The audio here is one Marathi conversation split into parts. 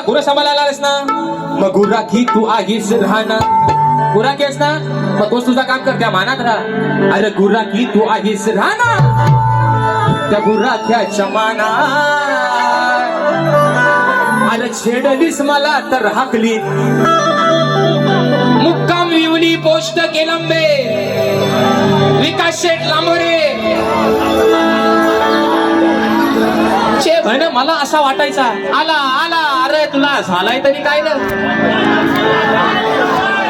गुरं सांभाळायला आलास ना, मग गुराखी तू आहेस राहणार. गुराखी आहेस ना, मग तोच तुझा काम कर, त्या मानात राहा. अरे गुराखी तू आहेस राहणार, त्या गुराख्याच्या मानात. अरे छेडलीस मला तर हाकली, मुक्काम विवली पोस्ट केलंबे, विकास शेठ लांबोरे. भन मला असा वाटायचा, आला आला, अरे तुला झालाय तरी काय ना.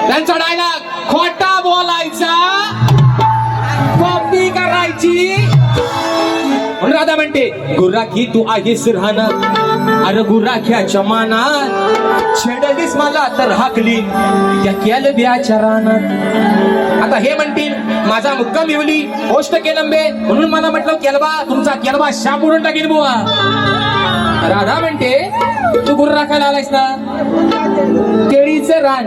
त्यांचा डायलॉग, खोटा बोलायचा, कॉपी करायची. म्हणून राधा म्हणते, गुराखी तू आहेस राहणार, अरे गुराख्याच्या मानात. छेडलीस मला तर हाकली, त्या केलब्याच्या रानात. आता हे म्हणतील, माझा मुक्काम येवली पोस्ट केलंबे, म्हणून मला म्हटलं केलबा, तुमचा केलबा शाप उडून टाकेल बुवा. राधा म्हणते, तू गुरु राखायला आलायस ना, केळीचं रान,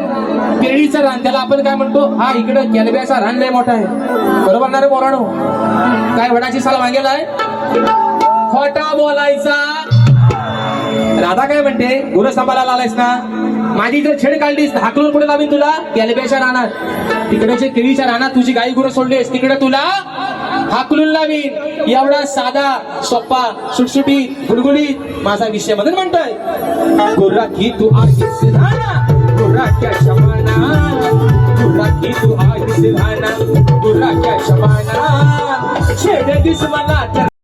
केळीचं रान त्याला आपण काय म्हणतो, हा इकडं केलब्याचा रान लय मोठा आहे, बरोबर ना रे पोरांनो. काय वडाची साल मागेलाय, खोटा बोलायचा. राधा काय म्हणते, गुरु सांभाळायला आलायस ना, माझी जर छेड काढलीस हाकलून पुढे लावीन तुला केलब्याच्या रानात. तिकडच्या केळीच्या रानात तुझी गाई गुरु सोडलीस, तिकडे तुला हाकलून लावीन. एवढा साधा सोप्पा सुटसुटी गुडगुडीत माझा विषय मधून म्हणतोय, गुराखी तू आहेस राहणार, गुराख्याच्या मानात. गुराखी तू आहेस राहणार, गुराख्याच्या मानात. छेडलीस मला तर